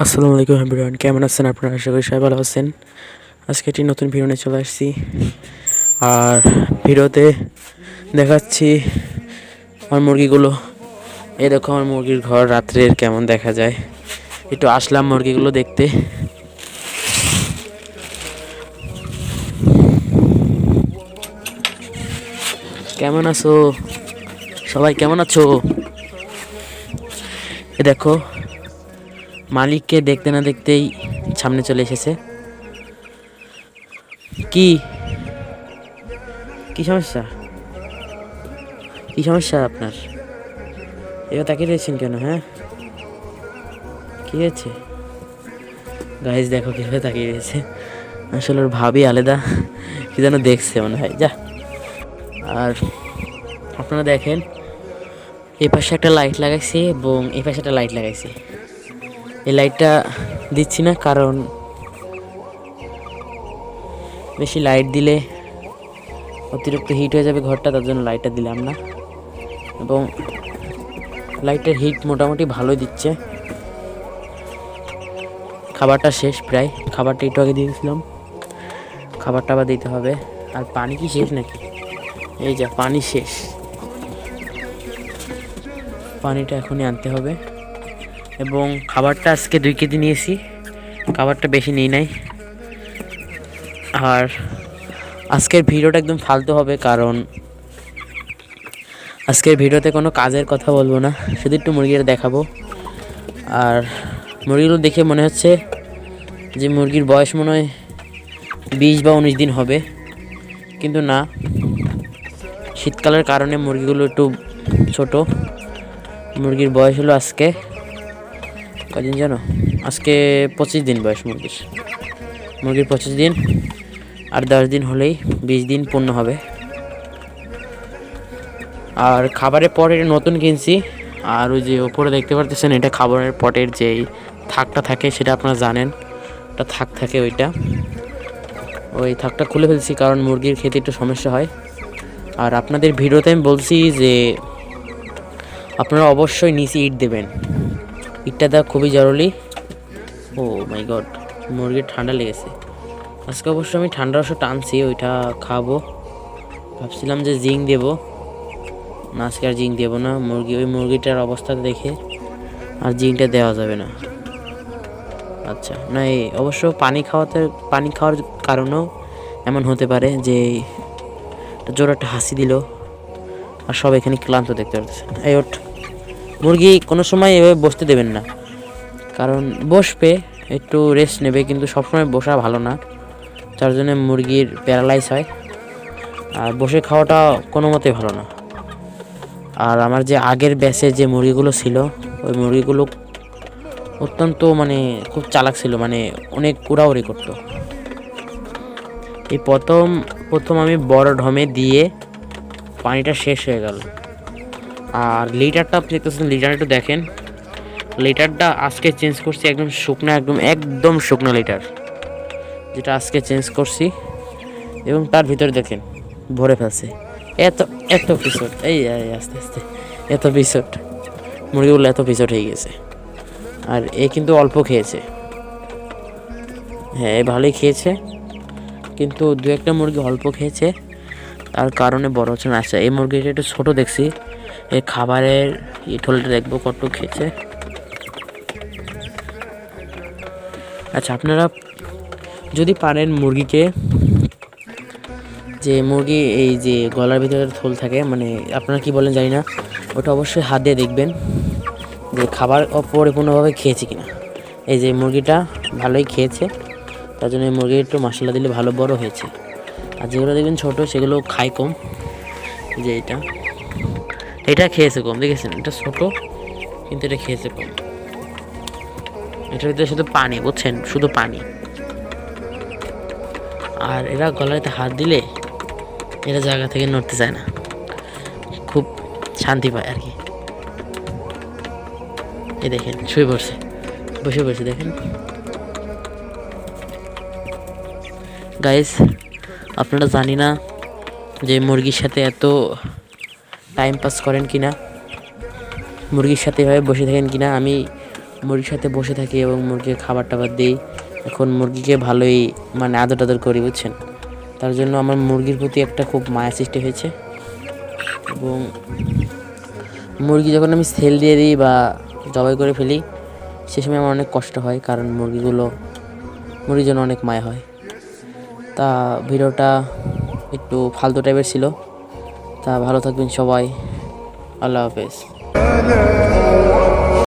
আসসালামু আলাইকুম এভরিওয়ান, কেমন আছেন আপনারা? আশা করি সবাই ভালো আছেন। আজকে একটি নতুন ভিডিও নিয়ে চলে আসছি। আর ভিডিওতে দেখাচ্ছি আমার মুরগিগুলো। এই দেখো আমার মুরগির ঘর রাত্রের কেমন দেখা যায়। একটু আসলাম মুরগিগুলো দেখতে। কেমন আছো সবাই? কেমন আছো? এ দেখো মালিককে দেখতে না দেখতেই সামনে চলে এসেছে। কি কি সমস্যা? কি সমস্যা আপনার? এবার তাকিয়ে রয়েছেন কেন? হ্যাঁ, কি হয়েছে? গাইজ দেখো কীভাবে তাকিয়ে রয়েছে। আসলে ওর ভাবি আলাদা কি যেন দেখছে মনে হয়। যা। আর আপনারা দেখেন, এই পাশে একটা লাইট লাগাইছি এবং এই পাশে একটা লাইট লাগাইছি। এই লাইটটা দিচ্ছি না কারণ বেশি লাইট দিলে অতিরিক্ত হিট হয়ে যাবে ঘরটা, তার জন্য লাইটটা দিলাম না। এবং লাইটের হিট মোটামুটি ভালোই দিচ্ছে। খাবারটা শেষ প্রায়, খাবারটা একটু আগে দিয়েছিলাম, খাবারটা আবার দিতে হবে। আর পানি কি শেষ নাকি? এই যা পানি শেষ, পানিটা এখনই আনতে হবে। এবং খাবারটা আজকে 2 কেজি নিয়েছি, খাবারটা বেশি নিই নাই। আর আজকের ভিডিওটা একদম ফালতু হবে কারণ আজকের ভিডিওতে কোনো কাজের কথা বলবো না, শুধু একটু মুরগিটা দেখাবো। আর মুরগিগুলো দেখে মনে হচ্ছে যে মুরগির বয়স মনে হয় 20 বা 19 দিন হবে, কিন্তু না, শীতকালের কারণে মুরগিগুলো একটু ছোট। মুরগির বয়স হলো আজকে কদিন জানো? আজকে 25 দিন বয়স মুরগির 25 দিন। আর 10 দিন হলেই 20 দিন পূর্ণ হবে। আর খাবারের পট এটা নতুন কিনছি। আর ওই যে ওপরে দেখতে পারতেছেন, এটা খাবারের পটের যেই থাকটা থাকে সেটা আপনারা জানেন, একটা থাক থাকে, ওই থাকটা খুলে ফেলছি কারণ মুরগির খেতে একটু সমস্যা হয়। আর আপনাদের ভিডিওতে আমি বলছি যে আপনারা অবশ্যই নিচে ইট দেবেন, ইটটা দেওয়া খুবই জরুরি। ও মাই গড, মুরগির ঠান্ডা লেগেছে। আজকে অবশ্য আমি ঠান্ডার ওষুধ টানছি, ওইটা খাবো। ভাবছিলাম যে জিঙ্ক দেবো না, আজকে আর জিঙ্ক দেবো না। ওই মুরগিটার অবস্থা দেখে আর জিঙ্কটা দেওয়া যাবে না। আচ্ছা না, এই অবশ্য পানি খাওয়ার কারণেও এমন হতে পারে যে জোর একটা হাসি দিল আর সব এখানে ক্লান্ত দেখতে পাচ্ছে। এই ওঠ, মুরগি কোনো সময় এভাবে বসতে দেবেন না, কারণ বসবে একটু রেস্ট নেবে, কিন্তু সবসময় বসা ভালো না, যার জন্য মুরগির প্যারালাইজ হয়। আর বসে খাওয়াটা কোনো মতেই ভালো না। আর আমার যে আগের ব্যাচে যে মুরগিগুলো ছিল, ওই মুরগিগুলো অত্যন্ত খুব চালাক ছিল, অনেক উড়াউড়ি করতো। এই প্রথম আমি বড় ঢমে দিয়ে পানিটা শেষ হয়ে গেল। আর লিটারটা আপনি দেখতেছেন, লিটার একটু দেখেন, লিটারটা আজকে চেঞ্জ করছি, একদম শুকনো, একদম শুকনো লিটার, যেটা আজকে চেঞ্জ করছি। এবং তার ভিতরে দেখেন ভরে ফেলছে এত পিছট, এই আস্তে আস্তে এত পিছট, মুরগিগুলো এত পিছট হয়ে গেছে। আর এ কিন্তু অল্প খেয়েছে, হ্যাঁ ভালোই খেয়েছে, কিন্তু 2-1টা মুরগি অল্প খেয়েছে, তার কারণে বড় হচ্ছে না। আচ্ছা, এই মুরগিটা একটু ছোটো দেখছি, এই খাবারের ঠোলটা দেখবো কত খেয়েছে। আচ্ছা, আপনারা যদি পারেন মুরগিকে, যে মুরগি এই যে গলার ভিতরে থোল থাকে, আপনারা কি বলেন জানি না, ওটা অবশ্যই হাত দিয়ে দেখবেন যে খাবার অপরিপূর্ণভাবে খেয়েছে কিনা। এই যে মুরগিটা ভালোই খেয়েছে, তার জন্য এই মুরগি একটু মশলা দিলে ভালো বড় হয়েছে। আর যেগুলো দেখবেন ছোটো, সেগুলো খায় কম। যে এটা খেয়েছে কম, দেখেছেন? এটা ছোটো কিন্তু এটা খেয়েছে কম। এটার ভিতরে শুধু পানি, বুঝছেন, শুধু পানি। আর এরা গলাতে হাত দিলে এরা জায়গা থেকে নড়তে চায় না, খুব শান্তি পায় আর কি। এই দেখেন শুয়ে পড়ছে, বসে পড়ছে, দেখেন গাইস। আপনারা জানি না যে মুরগির সাথে এত টাইম পাস করেন কিনা, মুরগির সাথে এভাবে বসে থাকেন কিনা। আমি মুরগির সাথে বসে থাকি এবং মুরগিকে খাবার টাবার দিই। এখন মুরগিকে ভালোই মানে আদর টাদর করি, বুঝছেন। তার জন্য আমার মুরগির প্রতি একটা খুব মায়া সৃষ্টি হয়েছে। এবং মুরগি যখন আমি সেল দিয়ে দিই বা জবাই করে ফেলি, সে সময় আমার অনেক কষ্ট হয়, কারণ মুরগির জন্য অনেক মায়া হয়। তা ভিডিওটা একটু ফালতু টাইপের ছিল। তা ভালো থাকবেন সবাই, আল্লাহ হাফেজ।